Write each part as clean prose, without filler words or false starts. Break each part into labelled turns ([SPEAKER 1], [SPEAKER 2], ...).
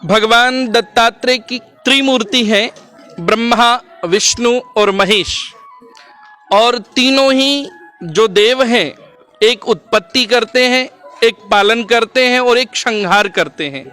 [SPEAKER 1] भगवान दत्तात्रेय की त्रिमूर्ति है, ब्रह्मा, विष्णु और महेश। और तीनों ही जो देव हैं, एक उत्पत्ति करते हैं, एक पालन करते हैं और एक संहार करते हैं।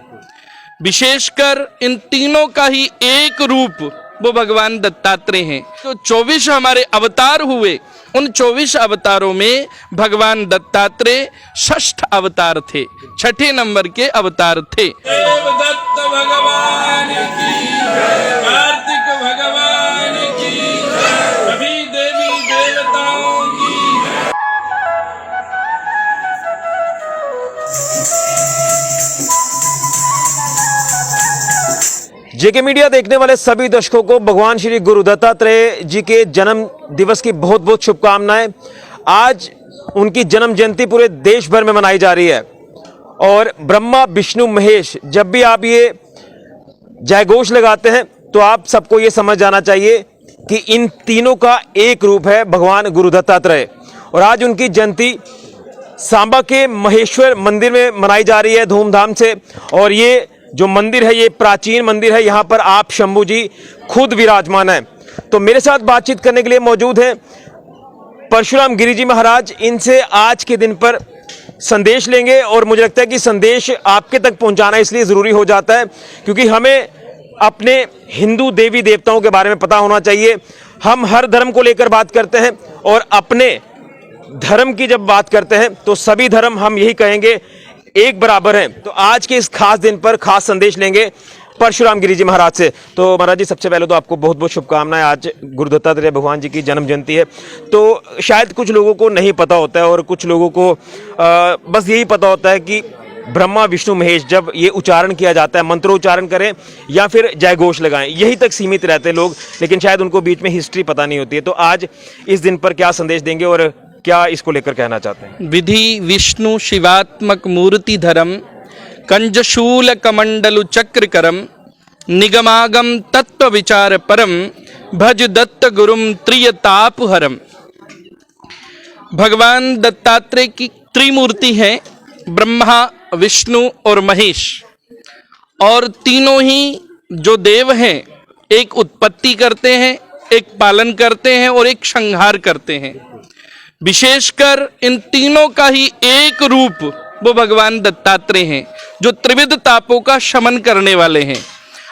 [SPEAKER 1] विशेषकर इन तीनों का ही एक रूप वो भगवान दत्तात्रेय हैं। तो 24 हमारे अवतार हुए, उन 24 अवतारों में भगवान दत्तात्रेय षष्ठ अवतार थे, छठे नंबर के अवतार थे।
[SPEAKER 2] देवदत्त भगवान की जय, कार्तिक भगवान की जय, सभी देवी देवताओं की जय।
[SPEAKER 3] जेके मीडिया देखने वाले सभी दर्शकों को भगवान श्री गुरु दत्तात्रेय जी के जन्म दिवस की बहुत बहुत शुभकामनाएं। आज उनकी जन्म जयंती पूरे देश भर में मनाई जा रही है और ब्रह्मा, विष्णु, महेश, जब भी आप ये जयघोष लगाते हैं तो आप सबको ये समझ जाना चाहिए कि इन तीनों का एक रूप है भगवान गुरु दत्तात्रेय। और आज उनकी जयंती सांबा के महेश्वर मंदिर में मनाई जा रही है धूमधाम से। और ये जो मंदिर है, ये प्राचीन मंदिर है, यहाँ पर आप शंभू जी खुद विराजमान है। तो मेरे साथ बातचीत करने के लिए मौजूद हैं परशुराम गिरी जी महाराज। इनसे आज के दिन पर संदेश लेंगे और मुझे लगता है कि संदेश आपके तक पहुंचाना इसलिए ज़रूरी हो जाता है क्योंकि हमें अपने हिंदू देवी देवताओं के बारे में पता होना चाहिए। हम हर धर्म को लेकर बात करते हैं और अपने धर्म की जब बात करते हैं तो सभी धर्म हम यही कहेंगे एक बराबर हैं। तो आज के इस खास दिन पर खास संदेश लेंगे परशुराम गिरी जी महाराज से। तो महाराज जी, सबसे पहले तो आपको बहुत बहुत शुभकामनाएं। आज गुरु दत्तात्रेय भगवान जी की जन्म जयंती है, तो शायद कुछ लोगों को नहीं पता होता है और कुछ लोगों को बस यही पता होता है कि ब्रह्मा, विष्णु, महेश, जब ये उच्चारण किया जाता है, मंत्रोच्चारण करें या फिर जयघोष लगाएं, यही तक सीमित रहते हैं लोग, लेकिन शायद उनको बीच में हिस्ट्री पता नहीं होती है। तो आज इस दिन पर क्या संदेश देंगे और क्या इसको लेकर कहना चाहते हैं?
[SPEAKER 1] विधि विष्णु शिवात्मक मूर्ति धरम, कंजशूल कमंडलु चक्रकरम, निगमागम तत्व विचार परम, भज दत्त गुरुम त्रियतापहरम। भगवान दत्तात्रेय की त्रिमूर्ति है, ब्रह्मा, विष्णु और महेश। और तीनों ही जो देव हैं, एक उत्पत्ति करते हैं, एक पालन करते हैं और एक संहार करते हैं। विशेषकर इन तीनों का ही एक रूप वो भगवान दत्तात्रेय हैं, जो त्रिविध तापों का शमन करने वाले हैं।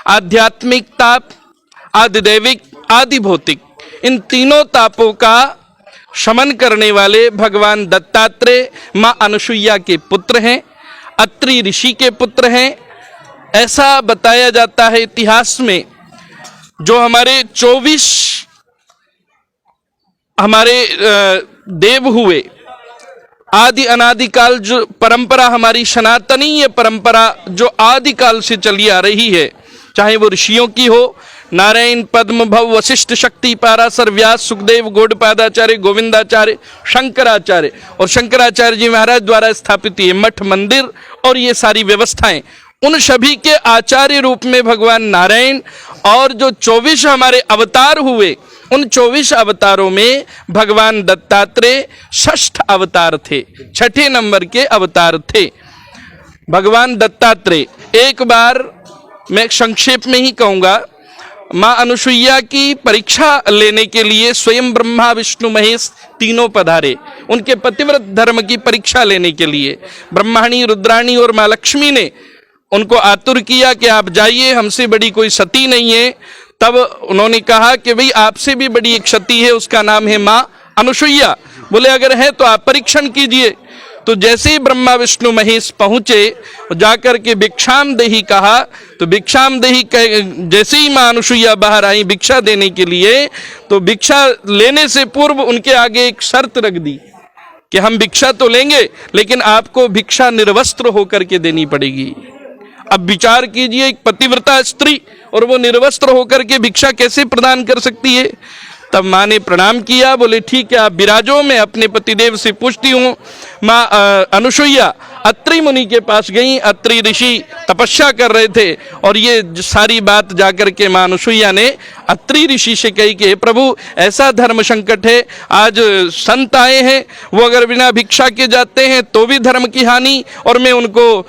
[SPEAKER 1] आध्यात्मिक ताप, आदिदैविक, आदि भौतिक, इन तीनों तापों का शमन करने वाले भगवान दत्तात्रेय माँ अनुसुईया के पुत्र हैं, अत्रि ऋषि के पुत्र हैं। ऐसा बताया जाता है इतिहास में, जो हमारे 24 देव हुए, आदि अनादिकाल जो परंपरा हमारी सनातनीय परंपरा जो आदिकाल से चली आ रही है, चाहे वो ऋषियों की हो, नारायण, पद्म, भव, वशिष्ठ, शक्ति, पाराशर, व्यास, सुखदेव, गौड़पादाचार्य, गोविंदाचार्य, शंकराचार्य और शंकराचार्य जी महाराज द्वारा स्थापित ये मठ मंदिर और ये सारी व्यवस्थाएं, उन सभी के आचार्य रूप में भगवान नारायण। और जो 24 हमारे अवतार हुए, उन 24 अवतारों में भगवान दत्तात्रेय षष्ठ अवतार थे, छठे नंबर के अवतार थे। भगवान दत्तात्रेय, एक बार मैं संक्षेप में ही कहूँगा, माँ अनुसुईया की परीक्षा लेने के लिए स्वयं ब्रह्मा, विष्णु, महेश तीनों पधारे, उनके पतिव्रत धर्म की परीक्षा लेने के लिए। ब्रह्माणी, रुद्राणी और माँ लक्ष्मी ने उनको आतुर किया कि आप जाइए, हमसे बड़ी कोई सती नहीं है। तब उन्होंने कहा कि भाई आपसे भी बड़ी एक सती है, उसका नाम है माँ अनुसुईया। बोले अगर है तो आप परीक्षण कीजिए। तो जैसे ही ब्रह्मा, विष्णु, महेश पहुंचे, जाकर के भिक्षाम देही कहा, तो भिक्षाम देही जैसे ही माँ अनुसुईया बाहर आई भिक्षा देने के लिए, तो भिक्षा लेने से पूर्व उनके आगे एक शर्त रख दी कि हम भिक्षा तो लेंगे, लेकिन आपको भिक्षा निर्वस्त्र होकर के देनी पड़ेगी। अब विचार कीजिए, एक पतिव्रता स्त्री और वो निर्वस्त्र होकर के भिक्षा कैसे प्रदान कर सकती है? तब माँ ने प्रणाम किया, बोले ठीक है आप विराजो, मैं अपने पतिदेव से पूछती हूँ। माँ अनुसुईया अत्रि मुनि के पास गई। अत्रि ऋषि तपस्या कर रहे थे और ये सारी बात जाकर के माँ अनुसुईया ने अत्रि ऋषि से कही कि हे प्रभु ऐसा धर्म संकट है, आज संत आए हैं, वो अगर बिना भिक्षा के जाते हैं तो भी धर्म की हानि, और मैं उनको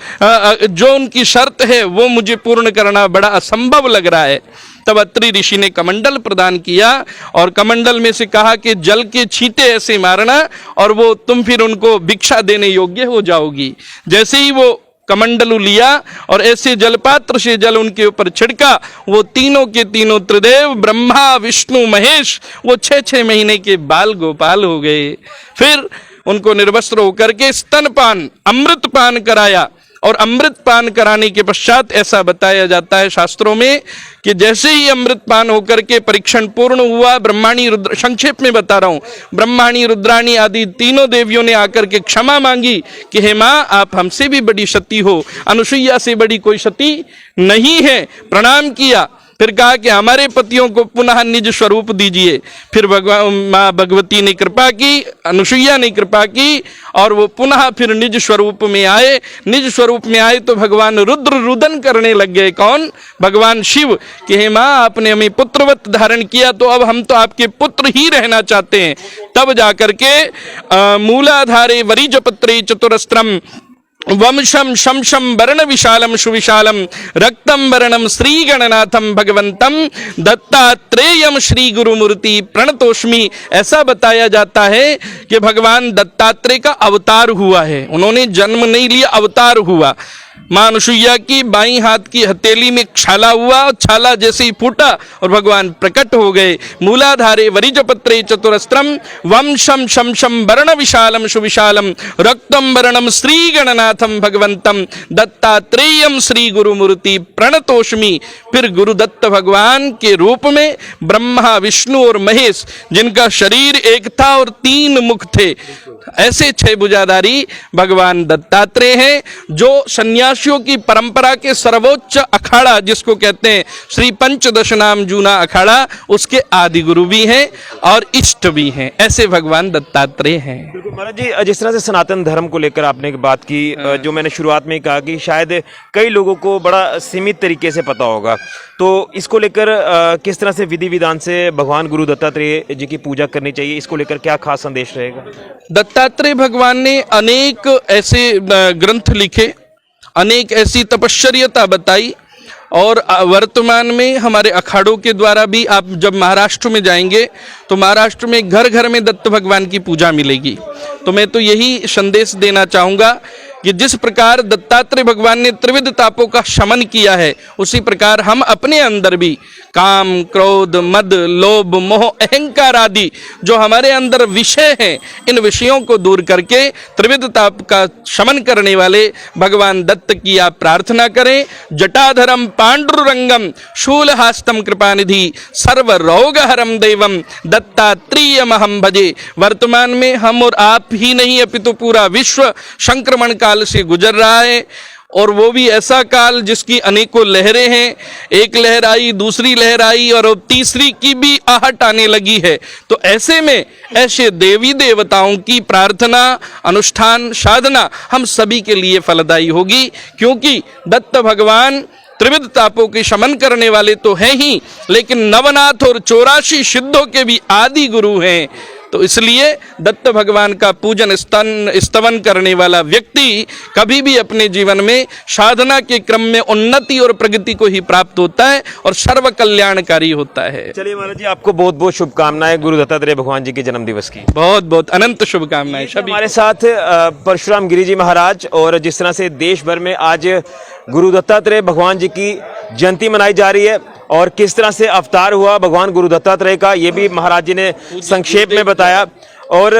[SPEAKER 1] जो उनकी शर्त है वो मुझे पूर्ण करना बड़ा असंभव लग रहा है। तब अत्रि ऋषि ने कमंडल प्रदान किया और कमंडल में से कहा कि जल के छींटे ऐसे मारना और वो तुम फिर उनको भिक्षा देने योग्य हो जाओगी। जैसे ही वो कमंडलू लिया और ऐसे जलपात्र से जल उनके ऊपर छिड़का, वो तीनों के तीनों त्रिदेव ब्रह्मा विष्णु महेश वो 6-6 महीने के बाल गोपाल हो गए। फिर उनको निर्वस्त्र होकर के स्तनपान अमृत पान कराया और अमृत पान कराने के पश्चात ऐसा बताया जाता है शास्त्रों में कि जैसे ही अमृत पान होकर के परीक्षण पूर्ण हुआ, ब्रह्माणी रुद्र, संक्षेप में बता रहा हूं, ब्रह्माणी रुद्राणी आदि तीनों देवियों ने आकर के क्षमा मांगी कि हे माँ आप हमसे भी बड़ी सती हो, अनुसुईया से बड़ी कोई सती नहीं है। प्रणाम किया, फिर कहा कि हमारे पतियों को पुनः निज स्वरूप दीजिए। फिर भगवान माँ भगवती ने कृपा की, अनुसुईया ने कृपा की और वो पुनः फिर निज स्वरूप में आए। निज स्वरूप में आए तो भगवान रुद्र रुदन करने लग गए। कौन? भगवान शिव। कि हे माँ आपने हमें पुत्रवत धारण किया तो अब हम तो आपके पुत्र ही रहना चाहते हैं। तब जाकर के मूलाधारे वरीजपत्रे चतुरस्त्रम वंशम शमशम वर्ण विशालम सुविशालम रक्तम वर्णम श्री गणनाथम भगवंतम दत्तात्रेयम श्री गुरुमूर्ति प्रणतोष्मी। ऐसा बताया जाता है कि भगवान दत्तात्रेय का अवतार हुआ है, उन्होंने जन्म नहीं लिया, अवतार हुआ। मां अनुसुईया की बाईं हाथ की हथेली में छाला हुआ, छाला जैसे ही फूटा और भगवान प्रकट हो गए। मूलाधारे वरीजपत्रे चतुरस्त्रम वंशम शमशम वर्ण विशालम सुविशालम रक्तम वर्णम श्री गणनाथम भगवंतम दत्तात्रेयम श्री गुरुमूर्ति प्रणतोष्मी। फिर गुरुदत्त भगवान के रूप में ब्रह्मा विष्णु और महेश, जिनका शरीर एक था और 3 मुख थे, ऐसे 6 भुजाधारी भगवान दत्तात्रेय हैं, जो सन्यासियों की परंपरा के सर्वोच्च अखाड़ा जिसको कहते हैं श्री पंचदश नाम जूना अखाड़ा, उसके आदि गुरु भी हैं और इष्ट भी हैं। ऐसे भगवान दत्तात्रेय हैं।
[SPEAKER 3] बिल्कुल महाराज जी, जिस तरह से सनातन धर्म को लेकर आपने एक बात की, जो मैंने शुरुआत में कहा कि शायद कई लोगों को बड़ा सीमित तरीके से पता होगा, तो इसको लेकर किस तरह से विधि विधान से भगवान गुरु दत्तात्रेय जी की पूजा करनी चाहिए, इसको लेकर क्या खास संदेश रहेगा?
[SPEAKER 1] दत्तात्रेय भगवान ने अनेक ऐसे ग्रंथ लिखे, अनेक ऐसी तपश्चर्यता बताई और वर्तमान में हमारे अखाड़ों के द्वारा भी आप जब महाराष्ट्र में जाएंगे तो महाराष्ट्र में घर घर में दत्त भगवान की पूजा मिलेगी। तो मैं तो यही संदेश देना चाहूँगा कि जिस प्रकार दत्तात्रेय भगवान ने त्रिविध तापों का शमन किया है, उसी प्रकार हम अपने अंदर भी काम क्रोध मद लोभ मोह अहंकार आदि जो हमारे अंदर विषय हैं, इन विषयों को दूर करके त्रिविध ताप का शमन करने वाले भगवान दत्त की आप प्रार्थना करें। जटाधरम पांडुरंगम शूलहास्तम कृपानिधि सर्व रोगहरम देवम दत्तात्रेयमहं भजे। वर्तमान में हम और आप ही नहीं अपितु पूरा विश्व संक्रमण काल से गुजर रहा है, और वो भी ऐसा काल जिसकी अनेकों लहरें हैं। एक लहर आई, दूसरी लहर आई और अब तीसरी की भी आहट आने लगी है। तो ऐसे में ऐसे देवी देवताओं की प्रार्थना अनुष्ठान साधना हम सभी के लिए फलदायी होगी, क्योंकि दत्त भगवान त्रिविध तापों के शमन करने वाले तो हैं ही, लेकिन नवनाथ और 84 सिद्धों के भी आदि गुरु हैं। तो इसलिए दत्त भगवान का पूजन स्तवन करने वाला व्यक्ति कभी भी अपने जीवन में साधना के क्रम में उन्नति और प्रगति को ही प्राप्त होता है और सर्व कल्याणकारी होता है।
[SPEAKER 3] चलिए महाराज जी, आपको बहुत बहुत शुभकामनाएं गुरु दत्तात्रेय भगवान जी के जन्म दिवस की।
[SPEAKER 1] बहुत बहुत अनंत शुभकामनाएं सभी।
[SPEAKER 3] हमारे साथ परशुराम गिरी जी महाराज, और जिस तरह से देश भर में आज गुरु दत्तात्रेय भगवान जी की जयंती मनाई जा रही है और किस तरह से अवतार हुआ भगवान गुरु दत्तात्रेय का, ये भी महाराज जी ने संक्षेप में बताया। और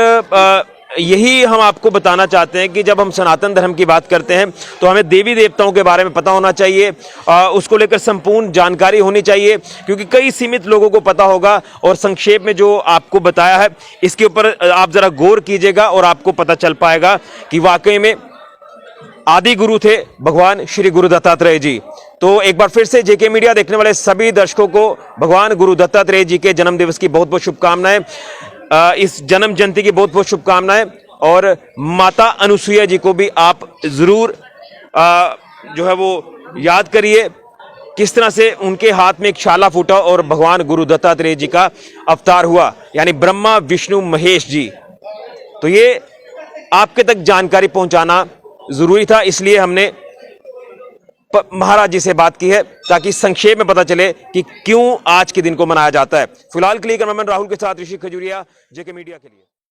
[SPEAKER 3] यही हम आपको बताना चाहते हैं कि जब हम सनातन धर्म की बात करते हैं तो हमें देवी देवताओं के बारे में पता होना चाहिए, उसको लेकर संपूर्ण जानकारी होनी चाहिए, क्योंकि कई सीमित लोगों को पता होगा। और संक्षेप में जो आपको बताया है इसके ऊपर आप जरा गौर कीजिएगा और आपको पता चल पाएगा कि वाकई में आदि गुरु थे भगवान श्री गुरु दत्तात्रेय जी। तो एक बार फिर से जेके मीडिया देखने वाले सभी दर्शकों को भगवान गुरु दत्तात्रेय जी के जन्म दिवस की बहुत बहुत शुभकामनाएं, इस जन्म जयंती की बहुत बहुत शुभकामनाएं। और माता अनुसुईया जी को भी आप जरूर जो है वो याद करिए, किस तरह से उनके हाथ में एक छाला फूटा और भगवान गुरु दत्तात्रेय जी का अवतार हुआ, यानी ब्रह्मा विष्णु महेश जी। तो ये आपके तक जानकारी पहुंचाना जरूरी था, इसलिए हमने महाराज जी से बात की है ताकि संक्षेप में पता चले कि क्यों आज के दिन को मनाया जाता है। फिलहाल के लिए कैमरामैन राहुल के साथ ऋषि खजूरिया, जेके मीडिया के लिए।